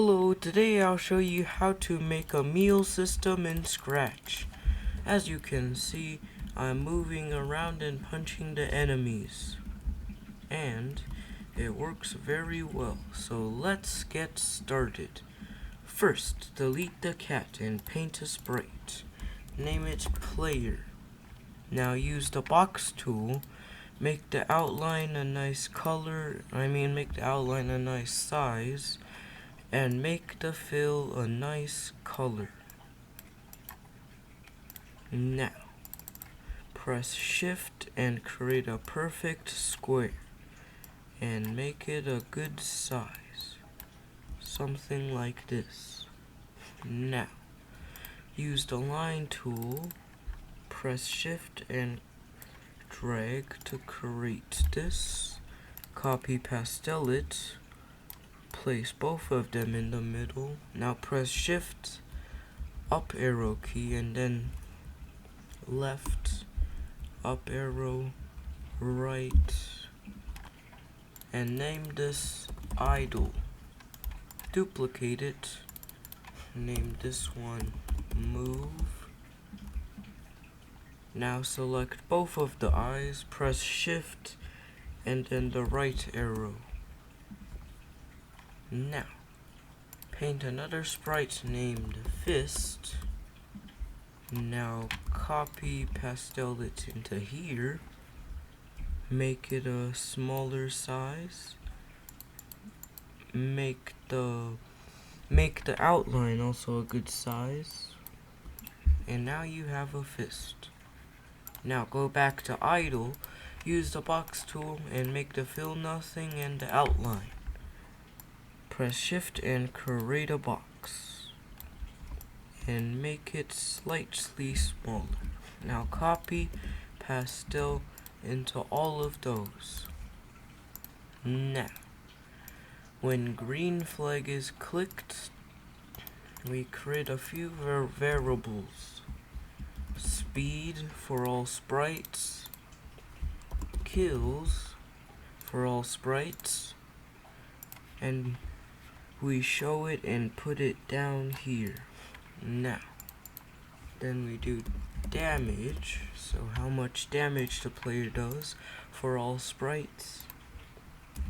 Hello, today I'll show you how to make a meal system in Scratch. As you can see, I'm moving around and punching the enemies. And it works very well, so let's get started. First, delete the cat and paint a sprite. Name it Player. Now use the box tool. Make the outline a nice size. And make the fill a nice color. Now, press shift and create a perfect square. And make it a good size. Something like this. Now, use the line tool. Press shift and drag to create this. Copy pastel it. Place both of them in the middle. Now press shift, up arrow key, and then left, up arrow, right, and name this idle. Duplicate it, name this one move. Now select both of the eyes, press shift, and then the right arrow. Now, paint another sprite named Fist. Now copy pastel it into here. Make it a smaller size. Make the outline also a good size. And now you have a fist. Now go back to idle, use the box tool and make the fill nothing and the outline. Press shift and create a box and make it slightly smaller. Now copy pastel into all of those. Now, when green flag is clicked, we create a few variables. Speed for all sprites, kills for all sprites, and we show it and put it down here. Now, then we do damage, so how much damage the player does for all sprites.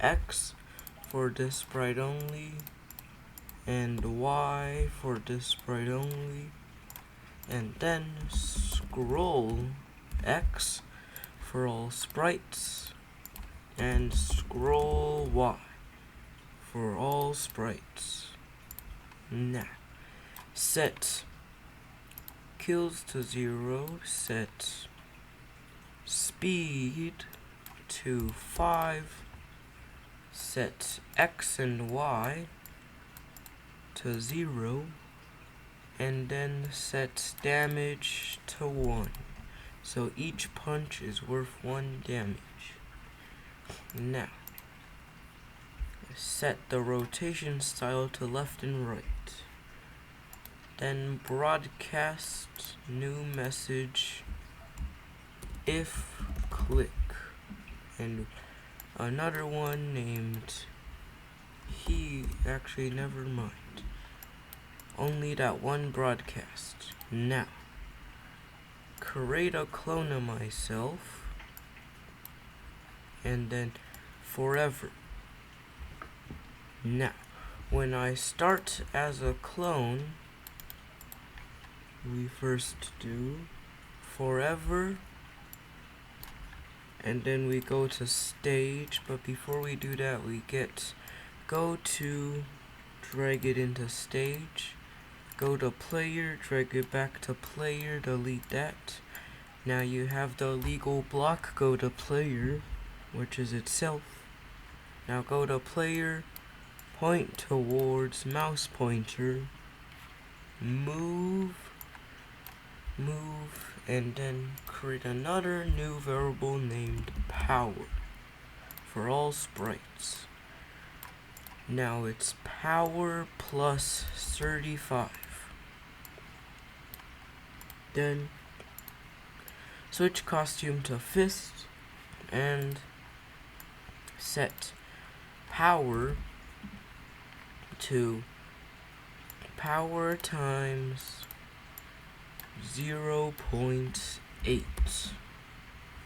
X for this sprite only, and Y for this sprite only, and then scroll X for all sprites, and scroll Y for all sprites. Now, set kills to 0, set speed to 5, set X and Y to 0, and then set damage to 1. So each punch is worth 1 damage. Now, set the rotation style to left and right. Then broadcast new message if click. And another one named never mind. Only that one broadcast. Now, create a clone of myself. And then forever. Now, when I start as a clone, we first do forever, and then we go to stage, but before we do that, we go to drag it into stage, go to player, drag it back to player, delete that. Now you have the legal block, go to player, which is itself. Now go to player, point towards mouse pointer, move, and then create another new variable named power for all sprites. Now it's power plus 35. Then switch costume to fist and set power to power times 0.8.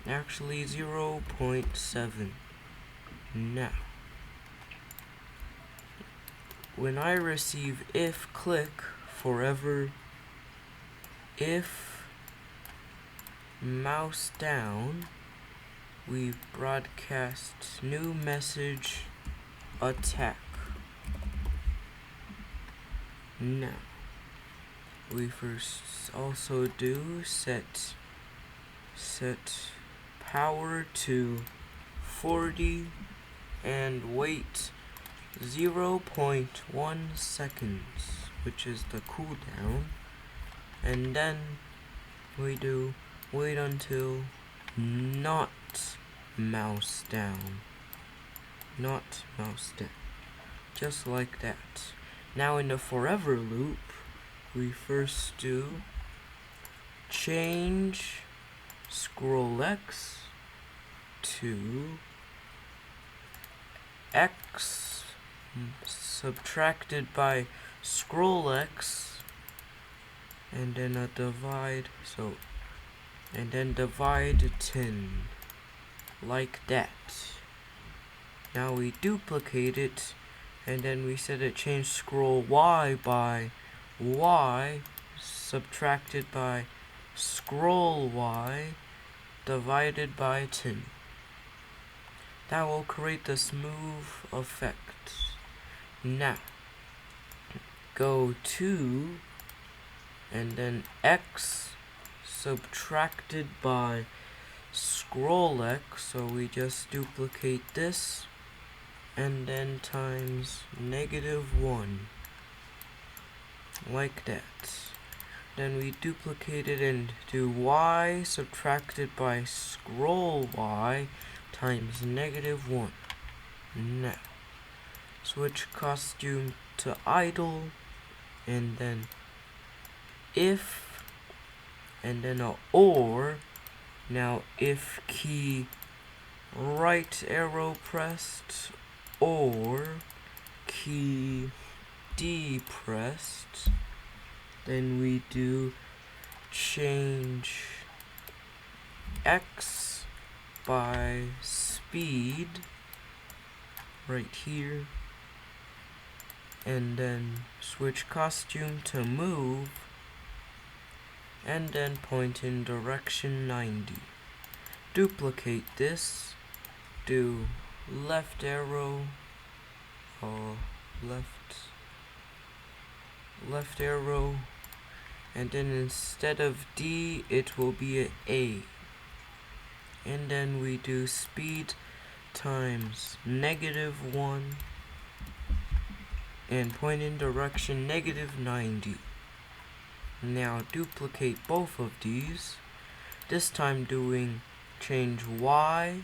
Actually 0.7. Now, when I receive if click forever, if mouse down, we broadcast new message attack. Now, we first also do set power to 40 and wait 0.1 seconds, which is the cooldown, and then we do wait until not mouse down, just like that. Now in the forever loop, we first do change scroll x to x subtracted by scroll x, and then a divide, and then divide 10, like that. Now we duplicate it, and then we set it change scroll y by y subtracted by scroll y divided by 10. That will create the smooth effect. Now, go to, and then x subtracted by scroll x, so we just duplicate this, and then times -1, like that. Then we duplicate it and do y subtracted by scroll y times -1. Now, switch costume to idle, and then if, and then a or. Now if key right arrow pressed or key D pressed, then we do change x by speed right here, and then switch costume to move, and then point in direction 90. Duplicate this, do left arrow, left arrow, and then instead of D it will be an A, and then we do speed times -1 and point in direction -90. Now duplicate both of these, this time doing change Y,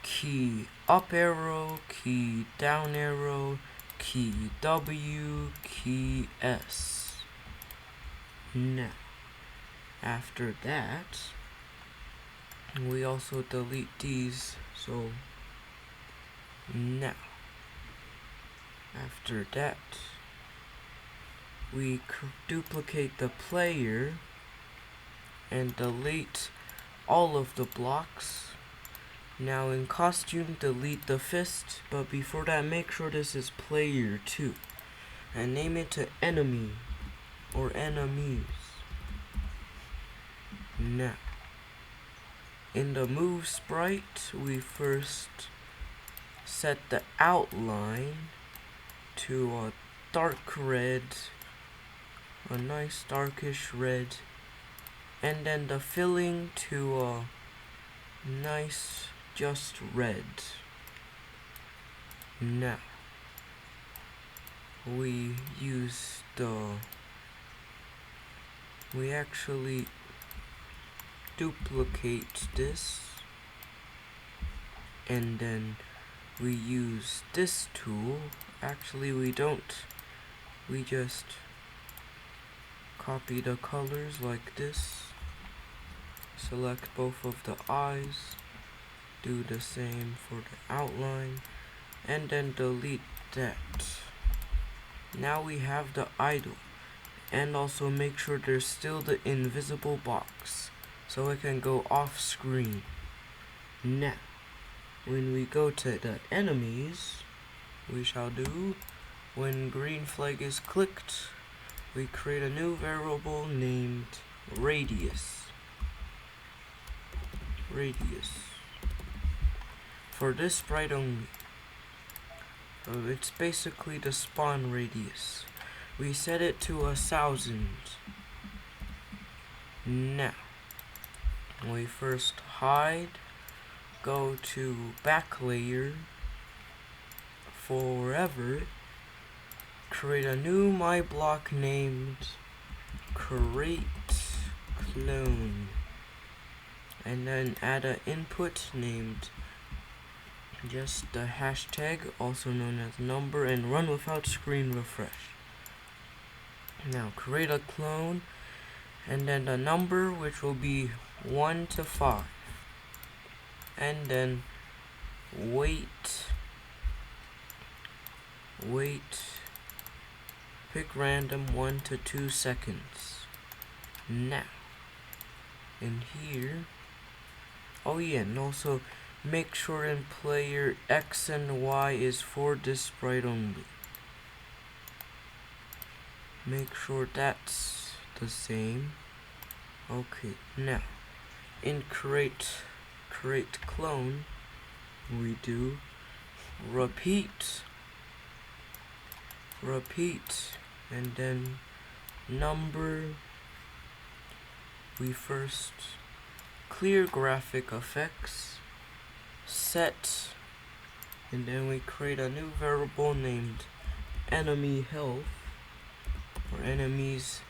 key up arrow, key down arrow, key W, key S. Now, after that, we also delete these, so now, after that, we duplicate the player and delete all of the blocks. Now in costume, delete the fist, but before that, make sure this is player 2, and name it to enemy or enemies. Now, in the move sprite, we first set the outline to a dark red, a nice darkish red, and then the filling to a nice just red. Now, we actually duplicate this, and then we use this tool. Actually, we don't. We just copy the colors like this. Select both of the eyes. Do the same for the outline. And then delete that. Now we have the idle, and also make sure there's still the invisible box so it can go off screen. Now when we go to the enemies, we shall do, when green flag is clicked, we create a new variable named radius. For this sprite only. So it's basically the spawn radius. We set it to 1,000. Now, we first hide, go to back layer, forever, create a new my block named create clone, and then add an input named just the hashtag, also known as number, and run without screen refresh. Now create a clone, and then the number, which will be 1 to 5, and then wait, pick random 1 to 2 seconds. Now in here, oh yeah, and also make sure in player X and Y is for this sprite only. Make sure that's the same. Okay, now in create clone, we do repeat, and then number. We first clear graphic effects, set, and then we create a new variable named enemy health, or enemies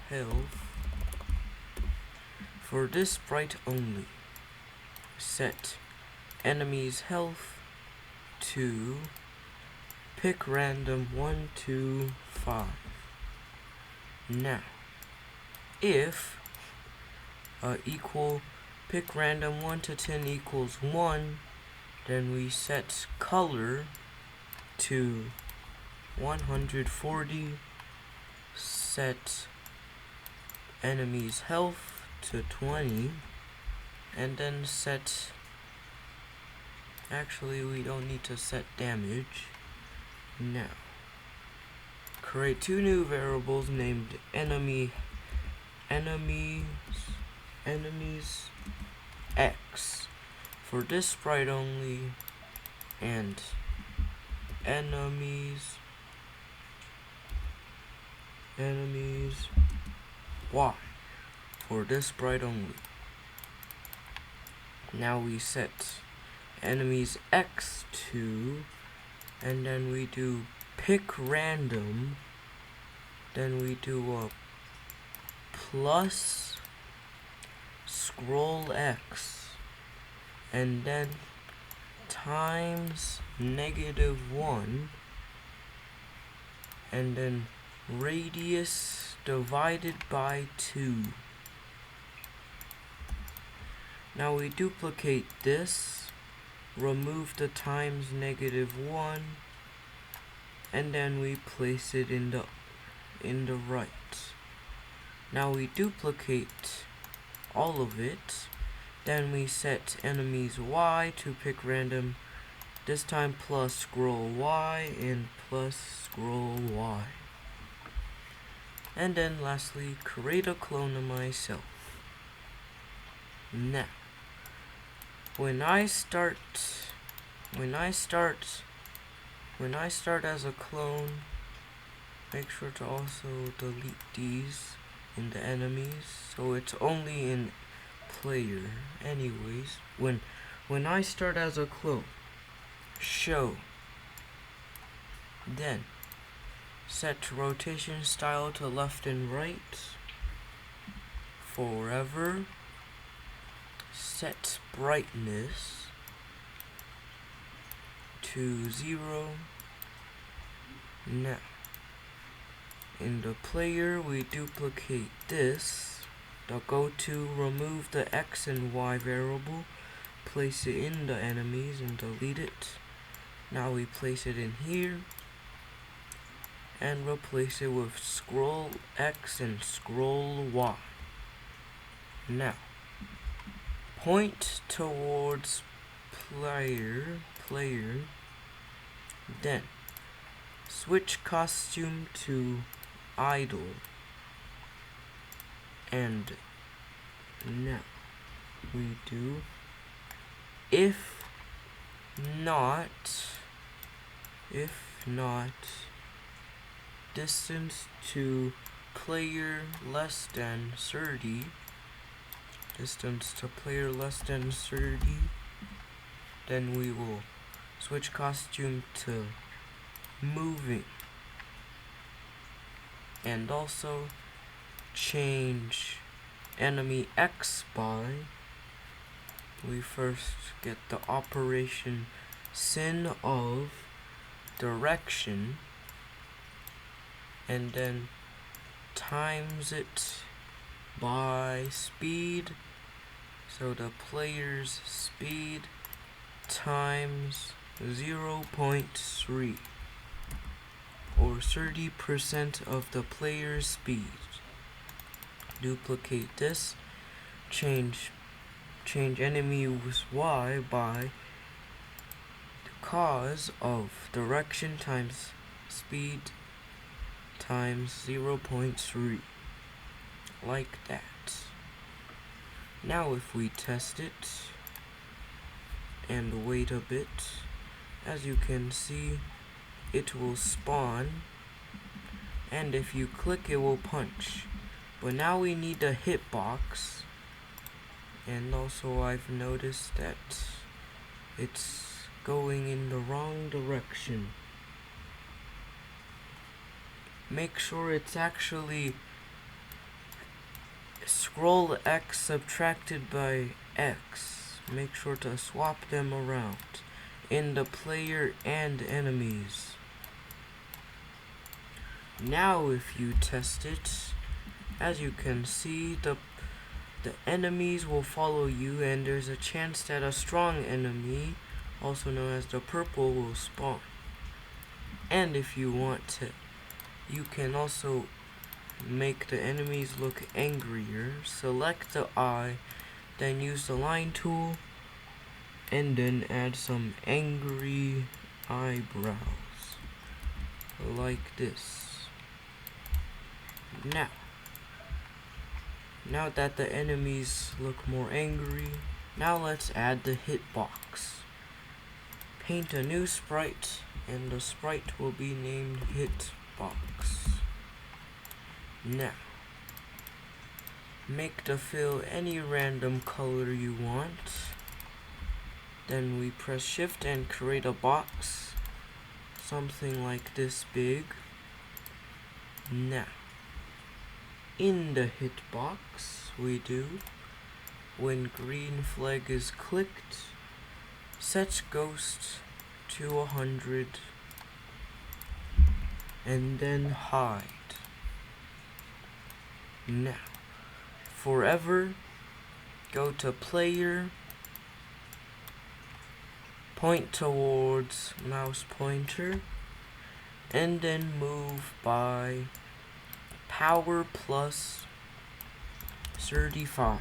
health. For this sprite only, set enemies health to pick random 1 to 5. Now if equal pick random 1 to 10 equals 1, then we set color to 140, set enemies health to 20, and then set, actually we don't need to set damage. Now create 2 new variables named enemies X for this sprite only, and enemies Y for this sprite only. Now we set enemies X to, and then we do pick random, then we do a plus scroll X, and then times -1, and then radius divided by 2. Now we duplicate this, remove the times -1, and then we place it in the right. Now we duplicate all of it, then we set enemies Y to pick random, this time plus scroll Y and plus scroll Y. And then lastly, create a clone of myself. Now when I start as a clone, make sure to also delete these in the enemies, so it's only in player. Anyways, when I start as a clone, show, then set rotation style to left and right, forever, set brightness to 0. Now in the player, we duplicate this, the go to, remove the X and Y variable, place it in the enemies and delete it. Now we place it in here, and replace it with scroll X and scroll Y. Now, point towards player, then switch costume to idle, and now we do if not distance to player less than 30, then we will switch costume to moving, and also change enemy X by, we first get the operation sin of direction, and then times it by speed, so the player's speed times 0.3, or 30% of the player's speed. Duplicate this, change enemy's Y by the cos of direction times speed times 0.3, like that. Now if we test it and wait a bit, as you can see, it will spawn, and if you click it will punch. But now we need a hitbox, and also I've noticed that it's going in the wrong direction. Make sure it's actually scroll X subtracted by X. Make sure to swap them around in the player and enemies. Now if you test it, as you can see, the enemies will follow you, and there's a chance that a strong enemy, also known as the purple, will spawn. And if you want to, you can also make the enemies look angrier. Select the eye, then use the line tool, and then add some angry eyebrows, like this. Now that the enemies look more angry, now let's add the hitbox. Paint a new sprite, and the sprite will be named Hitbox. Now, make the fill any random color you want. Then we press shift and create a box, something like this big. Now, in the hitbox, we do, when green flag is clicked, set ghost to 100, and then hide. Now, forever, go to player, point towards mouse pointer, and then move by power plus 35.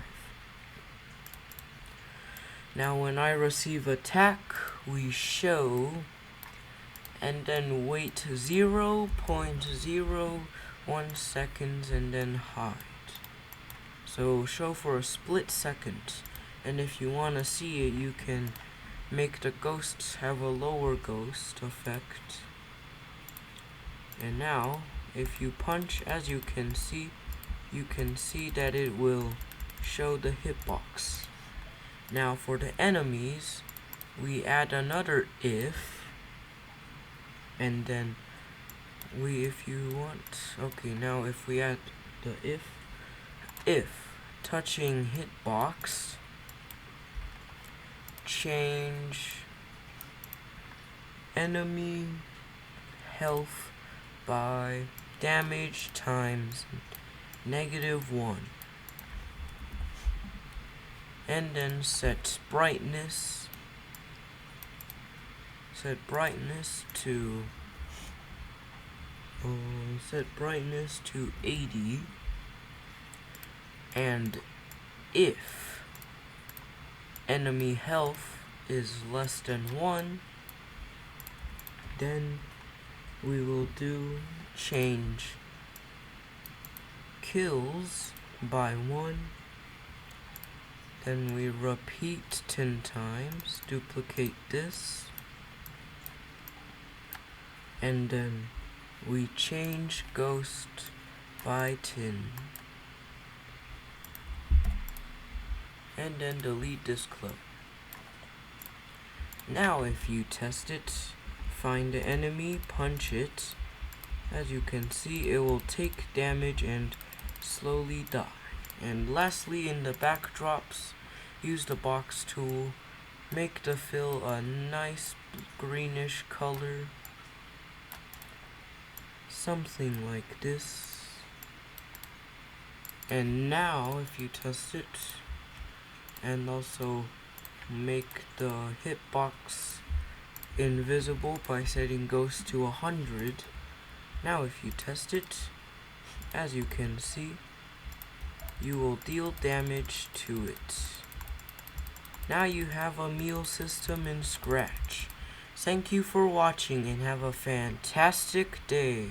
Now when I receive attack, we show, and then wait 0.01 seconds and then hide. So show for a split second, and if you want to see it, you can make the ghosts have a lower ghost effect. And now, if you punch, as you can see that it will show the hitbox. Now for the enemies, we add another if, and then if you want, okay, now if we add the if touching hitbox, change enemy health by damage times -1, and then set brightness to set brightness to 80, and if enemy health is less than 1, then we will change kills by 1. Then we repeat 10 times, duplicate this, and then we change ghost by 10. And then delete this clip. Now if you test it, find the enemy, punch it. As you can see, it will take damage and slowly die. And lastly, in the backdrops, use the box tool, make the fill a nice greenish color, something like this. And now if you test it, and also make the hitbox invisible by setting ghost to 100. Now if you test it, as you can see, you will deal damage to it. Now you have a meal system in Scratch. Thank you for watching and have a fantastic day.